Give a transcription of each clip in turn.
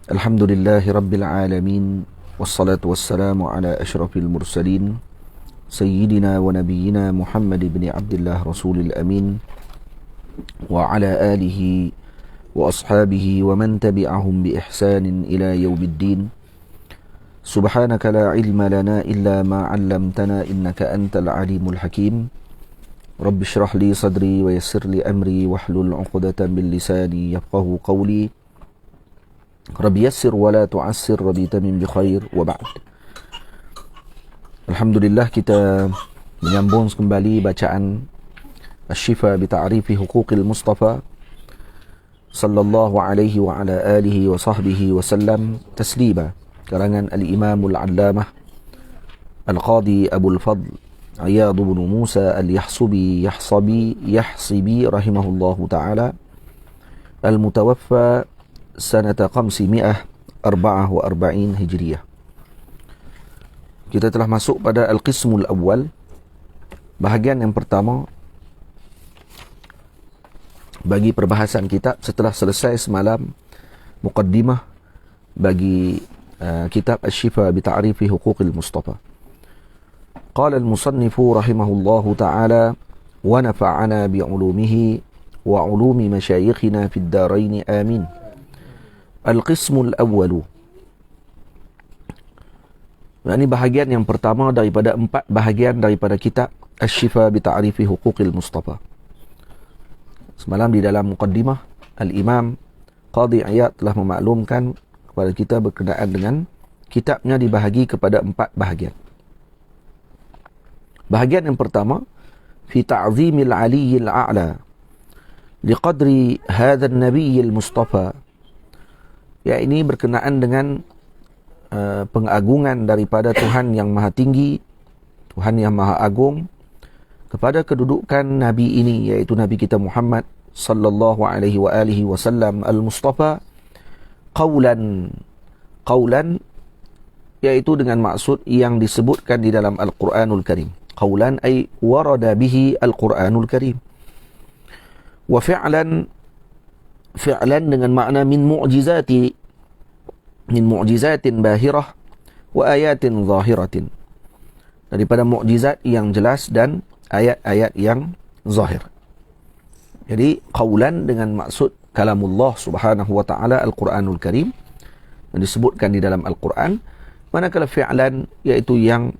Alhamdulillahi Rabbil Alamin. Wassalatu wassalamu ala ashrafil mursalin Sayyidina wa nabiyyina Muhammad ibn Abdullah Rasulil Amin wa ala alihi wa ashabihi wa man tabi'ahum bi ihsanin ila yawmiddin. Subhanaka la ilma lana illa ma 'allamtana innaka antal alimul hakim. Rabbi shrah li sadri wa yassir li amri wahlul 'uqdatam min lisani yafqahu qawli. Rabbi yassir wa la tu'assir, Rabbi tamim bi khair, wa ba'd. Alhamdulillah, kita menyambung kembali bacaan Asy-Syifa bi Ta'rifi Huquqil Mustafa sallallahu alaihi wa ala alihi wa sahbihi wa sallam taslima, karangan Al-Imamul Allamah Al-Qadi Abul Fadl Iyad bin Musa Al-Yahsubi rahimahullahu ta'ala, Al-Mutawaffa sanata 544 Hijriyah. Kita telah masuk pada Al-Qismul Awwal, bahagian yang pertama bagi perbahasan kitab setelah selesai semalam muqaddimah bagi kitab Asy-Syifa bi Ta'rifi Huquqil Mustafa. Qala al-musannifu rahimahullahu ta'ala wa nafa'ana bi 'ulumihi wa 'ulumi masyayikhina fid darain amin. Al-Qismul Awwalu, ini bahagian yang pertama daripada 4 bahagian daripada kitab Asy-Syifa bi Ta'rifi Huquqil Mustafa. Semalam di dalam muqaddimah, Al-Imam Qadi Iyad telah memaklumkan kepada kita berkenaan dengan kitabnya dibahagi kepada 4 bahagian. Bahagian yang pertama, fi ta'zimil aliyyil a'la liqadri hadha an-nabiyyil mustafa, ya, ini berkenaan dengan pengagungan daripada Tuhan yang maha tinggi, Tuhan yang maha agung, kepada kedudukan Nabi ini, iaitu Nabi kita Muhammad sallallahu alaihi wa alihi wasallam al-Mustafa, qawlan, iaitu dengan maksud yang disebutkan di dalam Al-Quranul Karim. Qawlan ay warada bihi Al-Quranul Karim. Wa fi'lan dengan makna min mu'jizatin bahirah wa ayatin zahiratin, daripada mukjizat yang jelas dan ayat-ayat yang zahir. Jadi qaulan dengan maksud kalamullah subhanahu wa ta'ala Al-Quranul Karim yang disebutkan di dalam Al-Quran, manakala fi'lan iaitu yang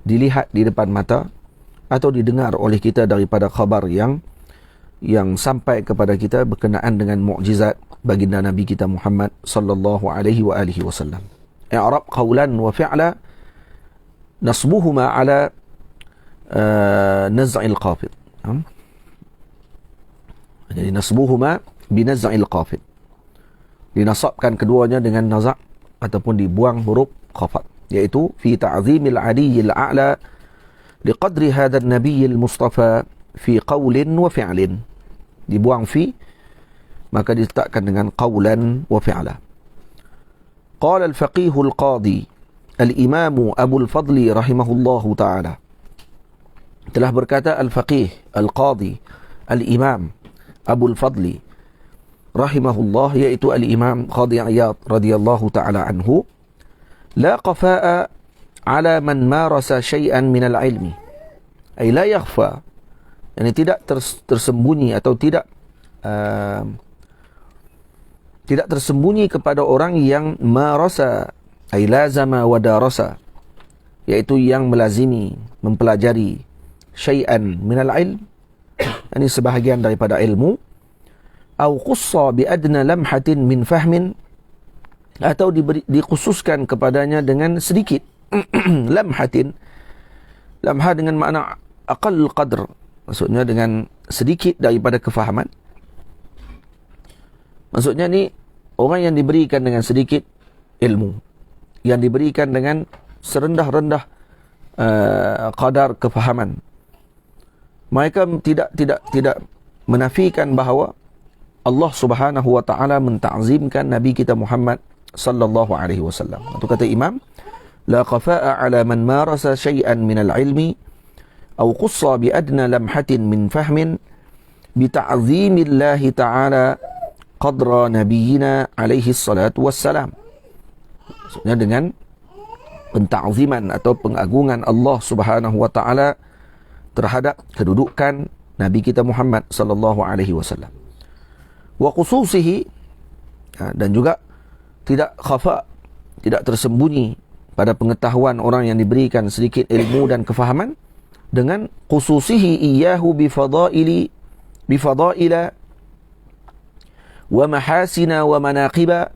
dilihat di depan mata atau didengar oleh kita daripada khabar yang sampai kepada kita berkenaan dengan mukjizat baginda Nabi kita Muhammad sallallahu alaihi wa alihi wasallam. I'rab qaulan wa fi'la nasbuhuma ala naz'il qafid. Jadi nasbuhuma bi naz'il qafid, dinasabkan keduanya dengan nazak ataupun dibuang huruf khafad, iaitu fi ta'zimil aliyyil a'la liqadri hadha an-nabiyyil mustafa fi qawlin wa fi'lin, dibuang fi maka diletakkan dengan qawlan wa fi'la. Qala al-faqih al-qadi al-imam Abul Fadli rahimahullahu ta'ala, telah berkata al-faqih al-qadi al-imam Abul Fadli rahimahullah, iaitu al-imam Qadi Iyad radhiyallahu ta'ala anhu, la qafa'a ala man marasa syai'an min al-ilmi, ay la yakhfa, yani tidak tersembunyi atau tidak tersembunyi kepada orang yang marasa ay lazama wa darasa, iaitu yang melazimi, mempelajari syai'an min al-ilm, ini sebahagian daripada ilmu, au qussa bi adna lamhatin min fahmin, atau dikhususkan kepadanya dengan sedikit lamhatin, lamha dengan makna aqall qadr, maksudnya dengan sedikit daripada kefahaman. Maksudnya ni orang yang diberikan dengan sedikit ilmu, yang diberikan dengan serendah-rendah kadar kefahaman, mereka tidak menafikan bahawa Allah Subhanahu wa taala menta'zimkan Nabi kita Muhammad sallallahu alaihi wasallam. Itu kata Imam, la qafa'a ala man marasa syai'an min al-ilmi aw qussa bi adna lamhatin min fahmin bi ta'zimillahi ta'ala qadra nabiyyina alaihi salatu wassalam. Maksudnya dengan penta'ziman atau pengagungan Allah Subhanahu wa taala terhadap kedudukan Nabi kita Muhammad sallallahu alaihi wasallam. Wa khususihi, dan juga tidak khafa, tidak tersembunyi pada pengetahuan orang yang diberikan sedikit ilmu dan kefahaman, dengan khususihi iyyahu bifadaila wa mahasina wa manaqiba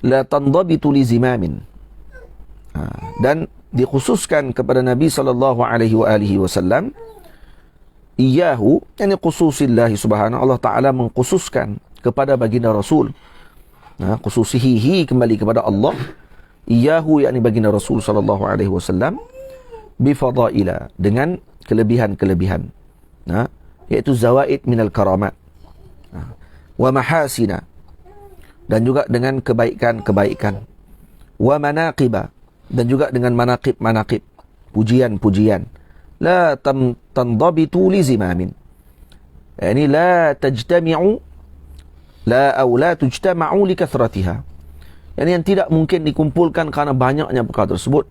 la tandabitu li zimamin. Dan dikhususkan kepada Nabi sallallahu alaihi wasallam, iyyahu, yani khususillah subhanahu, Allah taala mengkhususkan kepada baginda Rasul. Khususihi kembali kepada Allah, iyyahu yakni baginda Rasul sallallahu alaihi wasallam, bifadaila, dengan kelebihan-kelebihan, iaitu zawaid minal karamat, wa mahasina, dan juga dengan kebaikan-kebaikan, wa manaqiba, dan juga dengan manaqib-manaqib, pujian-pujian, la tandabitu li zimamin, yani la tajtami'u la tujtama'u li kathratiha, yani yang tidak mungkin dikumpulkan karena banyaknya perkara tersebut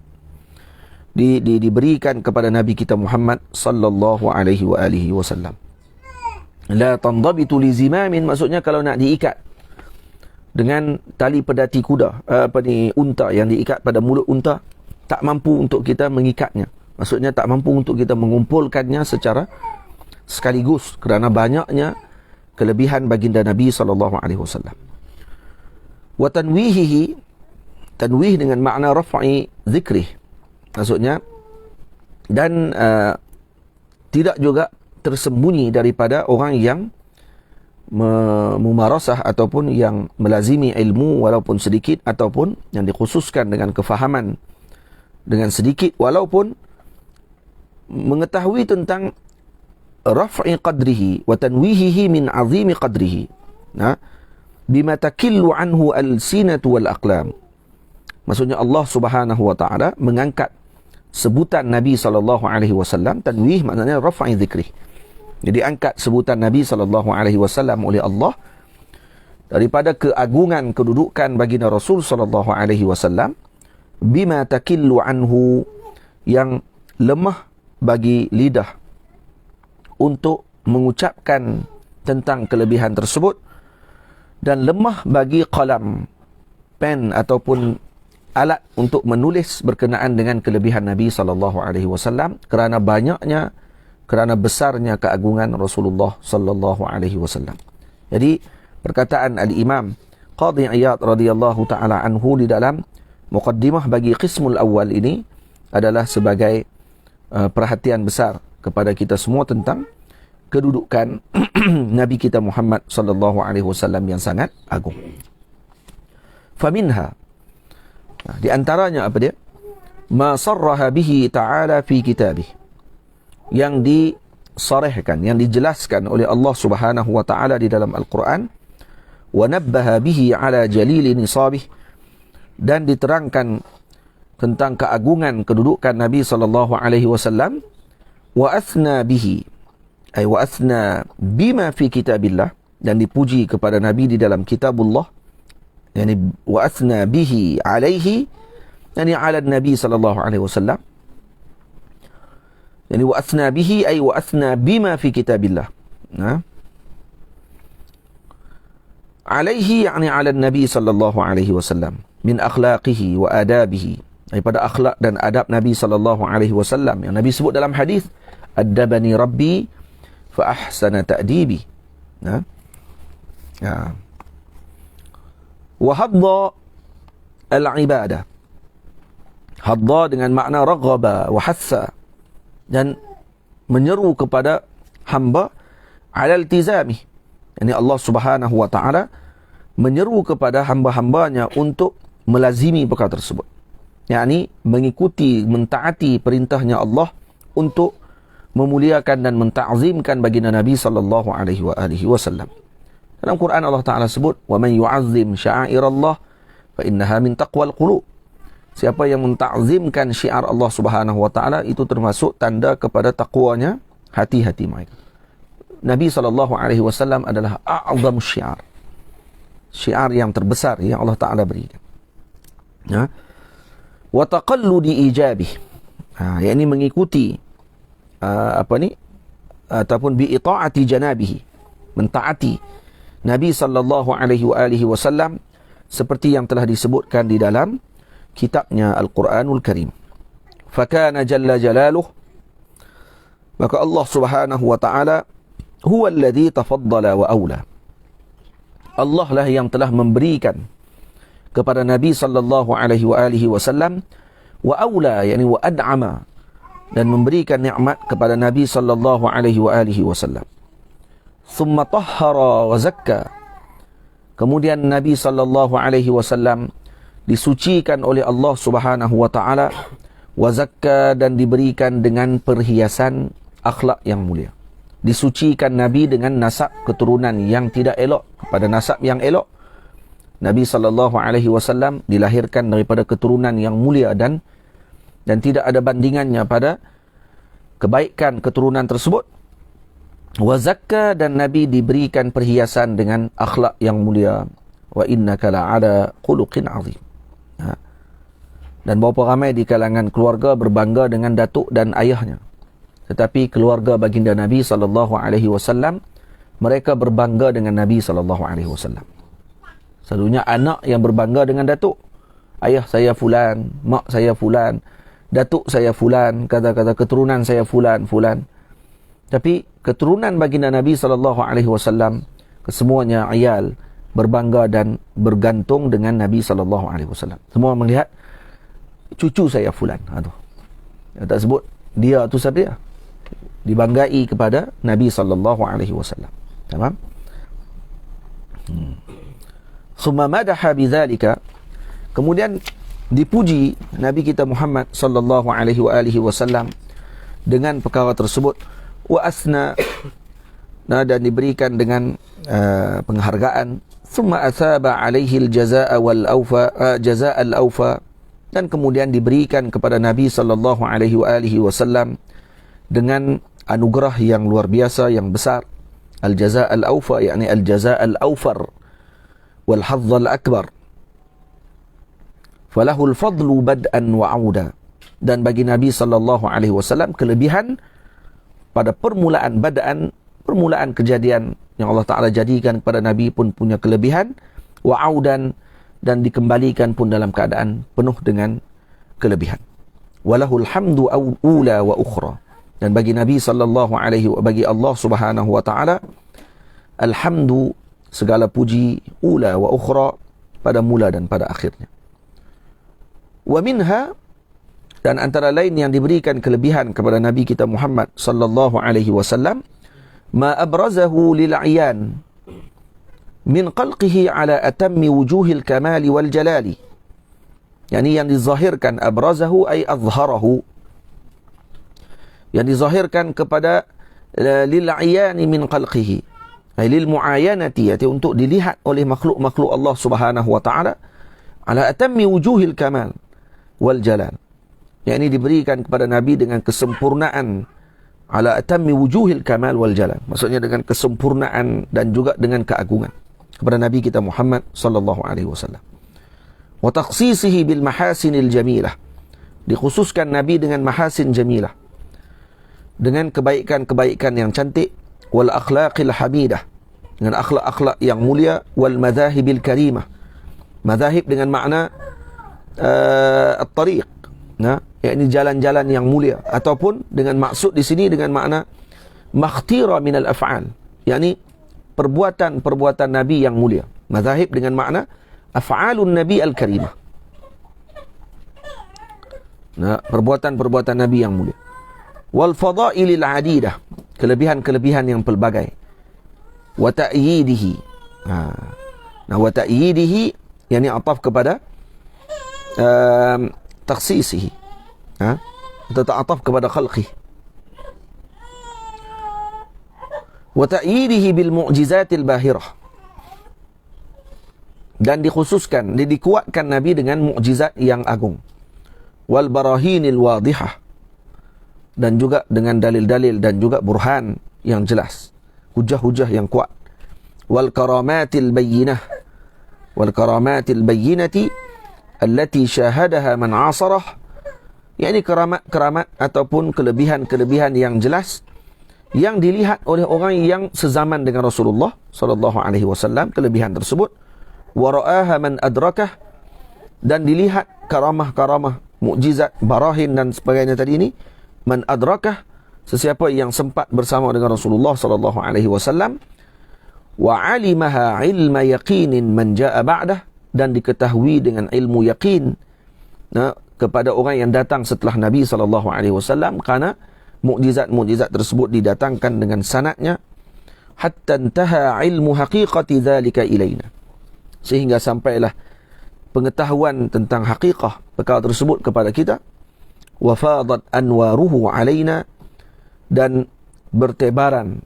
diberikan kepada Nabi kita Muhammad sallallahu alaihi wasallam. La tandabitu li zimamin, maksudnya kalau nak diikat dengan tali pedati kuda, unta yang diikat pada mulut unta, tak mampu untuk kita mengikatnya. Maksudnya tak mampu untuk kita mengumpulkannya secara sekaligus kerana banyaknya kelebihan baginda Nabi sallallahu alaihi wasallam. Wa tanwihihi, tanwih dengan makna raf'i zikrih, maksudnya dan tidak juga tersembunyi daripada orang yang mumarasah ataupun yang melazimi ilmu walaupun sedikit, ataupun yang dikhususkan dengan kefahaman dengan sedikit, walaupun mengetahui tentang raf'i qadrihi wa tanwihihi min azimi qadrihi, bima takillu anhu al-sinatu wal aqlam. Maksudnya Allah Subhanahu wa taala mengangkat sebutan Nabi sallallahu alaihi wasallam, tanwih maknanya raf'i zikrih. Jadi angkat sebutan Nabi sallallahu alaihi wasallam oleh Allah daripada keagungan kedudukan baginda Rasul sallallahu alaihi wasallam, bima takillu anhu, yang lemah bagi lidah untuk mengucapkan tentang kelebihan tersebut, dan lemah bagi qalam, pen ataupun alat untuk menulis berkenaan dengan kelebihan Nabi sallallahu alaihi wasallam, kerana banyaknya, kerana besarnya keagungan Rasulullah sallallahu alaihi wasallam. Jadi perkataan al-Imam Qadhi Iyad radhiyallahu taala anhu di dalam muqaddimah bagi qismul awal ini adalah sebagai perhatian besar kepada kita semua tentang kedudukan Nabi kita Muhammad sallallahu alaihi wasallam yang sangat agung. Faminha, di antaranya apa dia? Ma sarraha bihi ta'ala fi kitabih, yang disarihkan, yang dijelaskan oleh Allah Subhanahu wa taala di dalam Al-Quran, wa nabbaha bihi ala jalili nisabih, dan diterangkan tentang keagungan kedudukan Nabi sallallahu alaihi wasallam, wa athna bihi, ay wa athna bima fi kitabillah, dan dipuji kepada Nabi di dalam kitabullah, yani wa athna bihi alaihi, yani ala Nabi sallallahu alaihi wasallam, yani wa athna bihi ay wa athna bima fi kitabillah, alaihi yani ala Nabi sallallahu alaihi wasallam, min akhlaqihi wa adabihi, daripada akhlak dan adab Nabi sallallahu alaihi wasallam yang Nabi sebut dalam hadis, addabani rabbi fa ahsana ta'dibi. Wa hadda al-ibadah, hadda dengan makna raghaba wa hassa, dan menyeru kepada hamba ala iltizami, yani Allah Subhanahu wa taala menyeru kepada hamba-hambanya untuk melazimi perkara tersebut, yakni mengikuti, mentaati perintahnya Allah untuk memuliakan dan menta'zimkan baginda Nabi sallallahu alaihi wasallam. Dalam Quran Allah Taala sebut, wa man yu'azzim sya'airallah fa innaha min taqwal qulub. Siapa yang menta'zimkan syiar Allah Subhanahu wa taala, itu termasuk tanda kepada takwanya hati-hati mereka. Nabi sallallahu alaihi wasallam adalah a'zamu syiar. syiar yang terbesar yang Allah Ta'ala berikan. Ya. Wa taqalludi ijabih. Yang ini mengikuti ataupun bi itaati janabihi, mentaati Nabi sallallahu alaihi wasallam seperti yang telah disebutkan di dalam kitabnya Al-Quranul Karim. Fakana jalla jalaluh, maka Allah Subhanahu wa taala huwa alladhi tafaddala wa aula. Allah lah yang telah memberikan kepada Nabi sallallahu alaihi wasallam wa aula, yakni wa ad'ama, dan memberikan nikmat kepada Nabi sallallahu alaihi wasallam. Thumma tahhara wa zakka, kemudian Nabi sallallahu alaihi wasallam disucikan oleh Allah Subhanahu wa taala, wa zakka, dan diberikan dengan perhiasan akhlak yang mulia. Disucikan Nabi dengan nasab keturunan yang tidak elok kepada nasab yang elok. Nabi sallallahu alaihi wasallam dilahirkan daripada keturunan yang mulia dan tidak ada bandingannya pada kebaikan keturunan tersebut. Wa zakka, dan Nabi diberikan perhiasan dengan akhlak yang mulia. Wa innaka la'ala khuluqin azim. Dan berapa ramai di kalangan keluarga berbangga dengan datuk dan ayahnya. Tetapi keluarga baginda Nabi sallallahu alaihi wasallam, mereka berbangga dengan Nabi sallallahu alaihi wasallam. Selalunya anak yang berbangga dengan datuk. Ayah saya fulan, mak saya fulan, datuk saya fulan, kata-kata keturunan saya fulan. Tapi keturunan baginda Nabi sallallahu alaihi wasallam, kesemuanya ayal berbangga dan bergantung dengan Nabi sallallahu alaihi wasallam. Semua melihat cucu saya fulan. Tak sebut dia tu siapa dia. Dibanggai kepada Nabi sallallahu alaihi wasallam. Tamam? Summa madaha bidzalika, kemudian dipuji Nabi kita Muhammad sallallahu alaihi wasallam dengan perkara tersebut. Wa asna, dan diberikan dengan penghargaan. Summa athaba alaihi al-jazaa wal awfa, jazaa al-awfa, dan kemudian diberikan kepada Nabi sallallahu alaihi wasallam dengan anugerah yang luar biasa, yang besar. Al-jazaa al-awfa, yakni al-jazaa al-awfar wal hadz al-akbar. Falahul fadlu bad'an wa 'auda, dan bagi Nabi sallallahu alaihi wasallam kelebihan pada permulaan bad'an, permulaan kejadian yang Allah Ta'ala jadikan kepada Nabi pun punya kelebihan, wa 'audan, dan dikembalikan pun dalam keadaan penuh dengan kelebihan. Walahul hamdu ula wa ukhra, dan bagi Nabi sallallahu alaihi wa bagi Allah Subhanahu wa taala alhamdu, segala puji, ula wa ukhra, pada mula dan pada akhirnya. Wa minha, dan antara lain yang diberikan kelebihan kepada Nabi kita Muhammad sallallahu alaihi wasallam, ma abrazahu lil a'yan min qalqihi ala atammi wujuhil kamali wal jalali. Yani yang dizahirkan, abrazahu ay azharahu, yang dizahirkan kepada lil a'yani min qalqihi, ay lil muayanati, yaitu untuk dilihat oleh makhluk-makhluk Allah Subhanahu wa taala, ala atammi wujuhil kamal wal jalal, yang ini diberikan kepada Nabi dengan kesempurnaan, ala atammi wujuhil kamal wal jalal, maksudnya dengan kesempurnaan dan juga dengan keagungan kepada Nabi kita Muhammad sallallahu alaihi wasallam. Wa takhsisihi bil mahasinil jamilah, dikhususkan Nabi dengan mahasin jamilah, dengan kebaikan-kebaikan yang cantik, wal akhlaqil hamidah, dengan akhlak-akhlak yang mulia, wal madhahibil karimah, madhahib dengan makna at-tariq, yakni jalan-jalan yang mulia, ataupun dengan maksud di sini dengan makna makhtira minal af'al, yakni perbuatan-perbuatan Nabi yang mulia. Mazahib dengan makna af'alun Nabi al-karimah, perbuatan-perbuatan Nabi yang mulia. Wal fadailil adidah, kelebihan-kelebihan yang pelbagai. Wa ta'yidihi, wa ta'yidihi yakni ataf kepada takhsisihi, atau ta'ataf kepada khalqih. Wa ta'yidihi bil mu'jizatil bahirah, dan dikhususkan, dikuatkan Nabi dengan mukjizat yang agung. Wal barahinil wadihah, dan juga dengan dalil-dalil dan juga burhan yang jelas, hujah-hujah yang kuat. Wal karamatil bayyinah, wal karamatil bayyinati allati syahadaha man 'asarah, yakni keramat-keramat ataupun kelebihan-kelebihan yang jelas yang dilihat oleh orang yang sezaman dengan Rasulullah sallallahu alaihi wasallam, kelebihan tersebut. Wa ra'aha man adrakah, dan dilihat karamah-karamah, mukjizat, barahin dan sebagainya tadi ini, man adrakah, sesiapa yang sempat bersama dengan Rasulullah sallallahu alaihi wasallam. Wa 'alimaha 'ilma yaqinin man jaa'a ba'dah, dan diketahui dengan ilmu yakin kepada orang yang datang setelah Nabi sallallahu alaihi wasallam, kerana mukjizat-mukjizat tersebut didatangkan dengan sanadnya, hatta intaha ilmu haqiqati dzalika ilaina, sehingga sampailah pengetahuan tentang hakikah perkara tersebut kepada kita. Wa fadat anwaruhu alaina, dan bertebaran,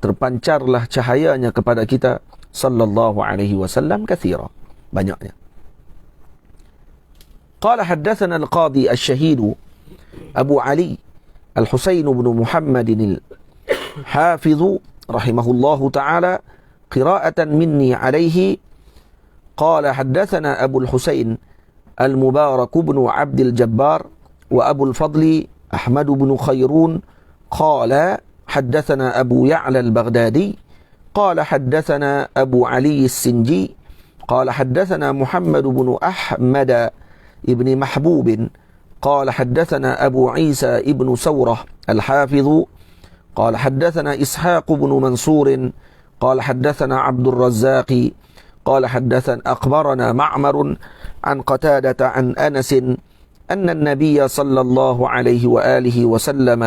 terpancarlah cahayanya kepada kita sallallahu alaihi wasallam katsira, banyaknya. Qala haddatsana al-qadi asy-syahid Abu Ali Al-Husain bin Muhammad al-Hafiz rahimahullahu ta'ala qira'atan minni alayhi. Qala haddatsana Abu al-Husain al-Mubarak bin Abd al-Jabbar wa Abu al-Fadl Ahmad bin Khairun qala haddatsana Abu Ya'la al-Baghdadi qala haddatsana Abu Ali as-Sinji qala haddatsana Muhammad bin Ahmad ibn Mahbub قال حدثنا أبو عيسى ابن سورة الحافظ قال حدثنا إسحاق بن منصور قال حدثنا عبد الرزاق قال حدثنا أخبرنا معمر عن قتادة عن أنس أن النبي صلى الله عليه وآله وسلم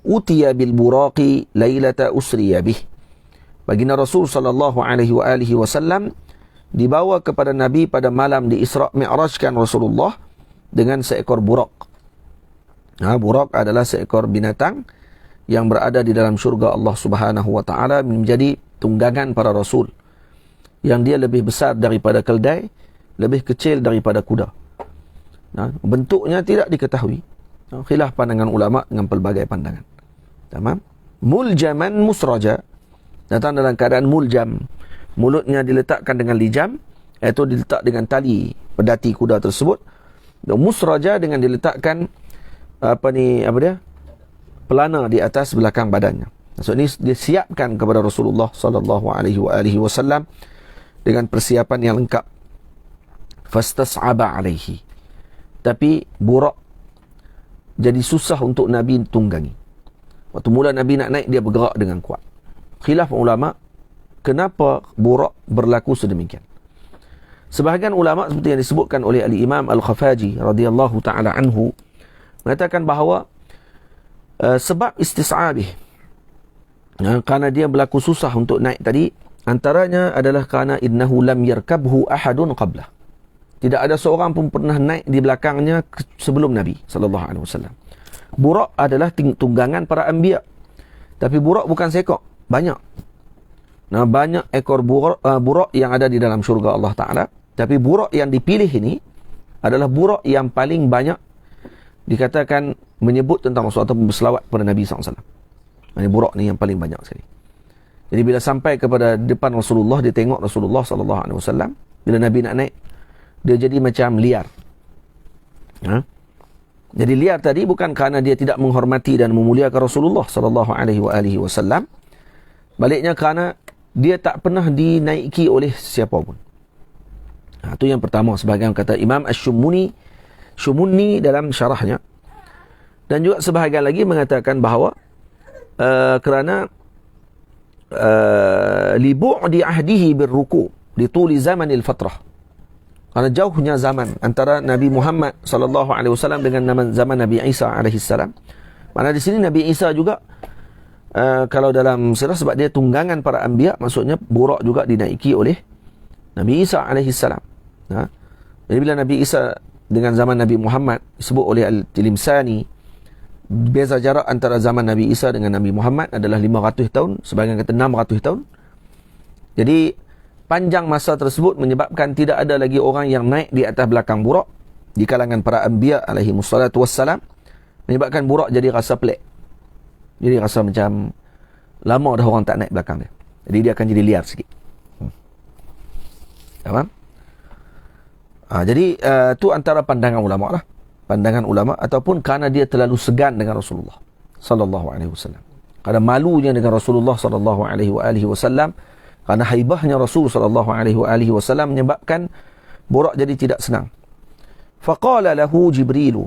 أتي بالبراق ليلة أسري به. Baginda Rasul sallallahu alaihi wa alihi wasallam dibawa kepada Nabi pada malam di Isra' Mi'rajkan Rasulullah dengan seekor burak. Burak adalah seekor binatang yang berada di dalam syurga Allah Subhanahu wa taala, menjadi tunggangan para rasul, yang dia lebih besar daripada keldai, lebih kecil daripada kuda. Bentuknya tidak diketahui. Khilaf pandangan ulama dengan pelbagai pandangan. Tamam? Muljaman musraja, datang dalam keadaan muljam, mulutnya diletakkan dengan lijam, iaitu diletak dengan tali pedati kuda tersebut. Musraja dengan diletakkan pelana di atas belakang badannya. Maksud ini disiapkan kepada Rasulullah sallallahu alaihi wasallam dengan persiapan yang lengkap. Fastas'aba alaihi, tapi burak jadi susah untuk Nabi tunggangi. Waktu mula Nabi nak naik, dia bergerak dengan kuat. Khilaf ulama, kenapa burak berlaku sedemikian? Sebahagian ulama seperti yang disebutkan oleh Al-Imam Al-Khafaji radhiyallahu ta'ala anhu mengatakan bahawa sebab istis'abih, kerana dia berlaku susah untuk naik tadi, antaranya adalah kerana innahu lam yarkabhu ahadun qablah. Tidak ada seorang pun pernah naik di belakangnya sebelum Nabi sallallahu alaihi wasallam. Burak adalah tunggangan para anbiya. Tapi burak bukan seekor, banyak. Banyak ekor burak yang ada di dalam syurga Allah Ta'ala. Tapi burak yang dipilih ini adalah burak yang paling banyak dikatakan menyebut tentang Rasulullah atau berselawat kepada Nabi SAW. Ini burak ni yang paling banyak sekali. Jadi bila sampai kepada depan Rasulullah, dia tengok Rasulullah SAW. Bila Nabi nak naik, dia jadi macam liar. Jadi liar tadi bukan kerana dia tidak menghormati dan memuliakan Rasulullah SAW. Baliknya kerana dia tak pernah dinaiki oleh siapa pun. Itu yang pertama, sebahagian kata Imam Ash-Shumuni dalam syarahnya. Dan juga sebahagian lagi mengatakan bahawa kerana li bu'di ahdihi birruku li tuli zamanil fatrah, kerana jauhnya zaman antara Nabi Muhammad sallallahu alaihi wasallam dengan zaman Nabi Isa alaihi salam. Mana di sini Nabi Isa juga kalau dalam sirah, sebab dia tunggangan para anbiya, maksudnya burak juga dinaiki oleh Nabi Isa alaihi salam. Jadi bila Nabi Isa dengan zaman Nabi Muhammad disebut oleh Al-Tilimsani, beza jarak antara zaman Nabi Isa dengan Nabi Muhammad adalah 500 tahun, sebagian kata 600 tahun. Jadi panjang masa tersebut menyebabkan tidak ada lagi orang yang naik di atas belakang burak di kalangan para anbiya alaihi wassalatu wassalam, menyebabkan burak jadi rasa pelik. Jadi rasa macam lama dah orang tak naik belakang dia. Jadi dia akan jadi liar sikit. Faham? Jadi tu antara pandangan ulama lah. Pandangan ulama, ataupun kerana dia terlalu segan dengan Rasulullah sallallahu alaihi wasallam. Kerana malunya dengan Rasulullah sallallahu alaihi wasallam, kerana haibahnya Rasul sallallahu alaihi wasallam menyebabkan Buraq jadi tidak senang. Faqala lahu Jibrilu,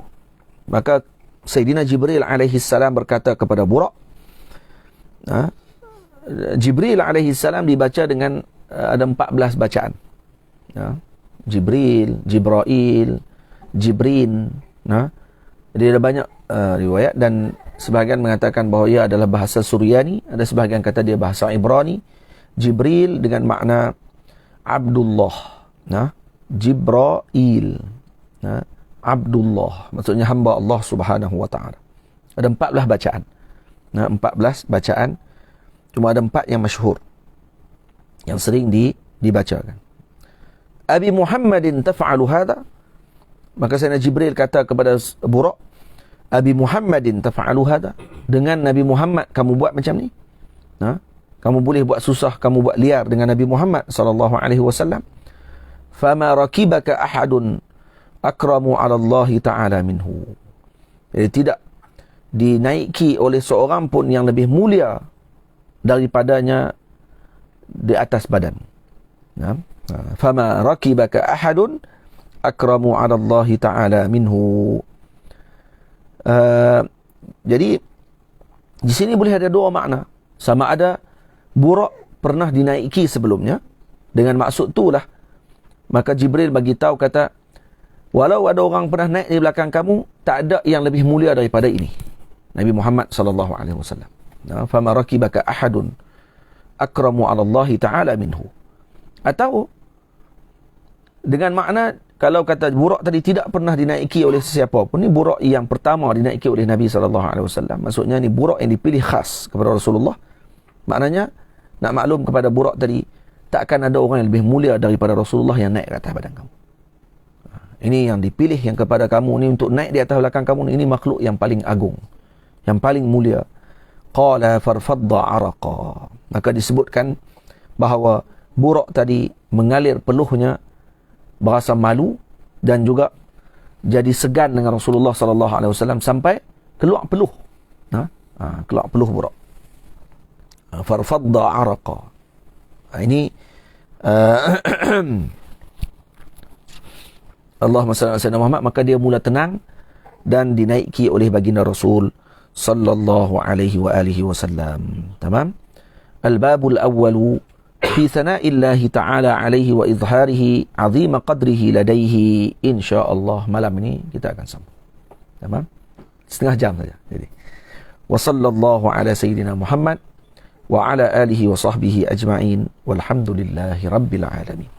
maka Sayyidina Jibril alaihi salam berkata kepada Buraq. Jibril alaihi salam dibaca dengan ada 14 bacaan. Jibril, Jibrail, Jibrin. Jadi ada banyak riwayat, dan sebahagian mengatakan bahawa ia adalah bahasa Suryani, ada sebahagian kata dia bahasa Ibrani. Jibril dengan makna Abdullah. Jibrail. Abdullah, maksudnya hamba Allah subhanahu wa ta'ala. Ada 14 bacaan. 14 bacaan. Cuma ada 4 yang masyhur, yang sering dibacakan. Abi Muhammadin taf'alu hadha, maka Sayyidina Jibril kata kepada Buraq, Abi Muhammadin taf'alu hadha, dengan Nabi Muhammad kamu buat macam ni? Kamu boleh buat susah, kamu buat liar dengan Nabi Muhammad sallallahu alaihi wasallam. Fama rakibaka ahadun akramu 'ala Allah ta'ala minhu. Jadi tidak dinaiki oleh seorang pun yang lebih mulia daripadanya di atas badan. Fama rakibaka ahadun akramu 'ala Allah ta'ala minhu. Jadi di sini boleh ada dua makna. Sama ada Buraq pernah dinaiki sebelumnya, dengan maksud itulah maka Jibril bagi tahu, kata, walau ada orang pernah naik di belakang kamu, tak ada yang lebih mulia daripada ini, Nabi Muhammad sallallahu alaihi wasallam. Fama rakibaka ahadun akramu 'ala Allah ta'ala minhu. Atau dengan makna, kalau kata Buraq tadi tidak pernah dinaiki oleh sesiapa pun, ni Buraq yang pertama dinaiki oleh Nabi sallallahu alaihi wasallam. Maksudnya ni Buraq yang dipilih khas kepada Rasulullah. Maknanya nak maklum kepada Buraq tadi, takkan ada orang yang lebih mulia daripada Rasulullah yang naik ke atas badan kamu. Ini yang dipilih yang kepada kamu ni untuk naik di atas belakang kamu ni, ini makhluk yang paling agung, yang paling mulia. Qala farfadda araqa, maka disebutkan bahawa Buraq tadi mengalir peluhnya, berasa malu dan juga jadi segan dengan Rasulullah sallallahu alaihi wasallam sampai keluar peluh. Keluar peluh Buraq. Farfadda araqa. Ini Allahumma salli ala sayyidina Muhammad, maka dia mula tenang dan dinaiki oleh baginda Rasul sallallahu alaihi wa alihi wasallam. Tamam? Al-babul awwalu fi thana'illahi ta'ala alaihi wa izharihi 'azima qadrihi ladaihi. Insya-Allah malam ini kita akan sambung. Tamam? Setengah jam saja. Jadi wa sallallahu ala sayyidina Muhammad wa ala alihi wa sahbihi ajma'in walhamdulillahi rabbil alamin.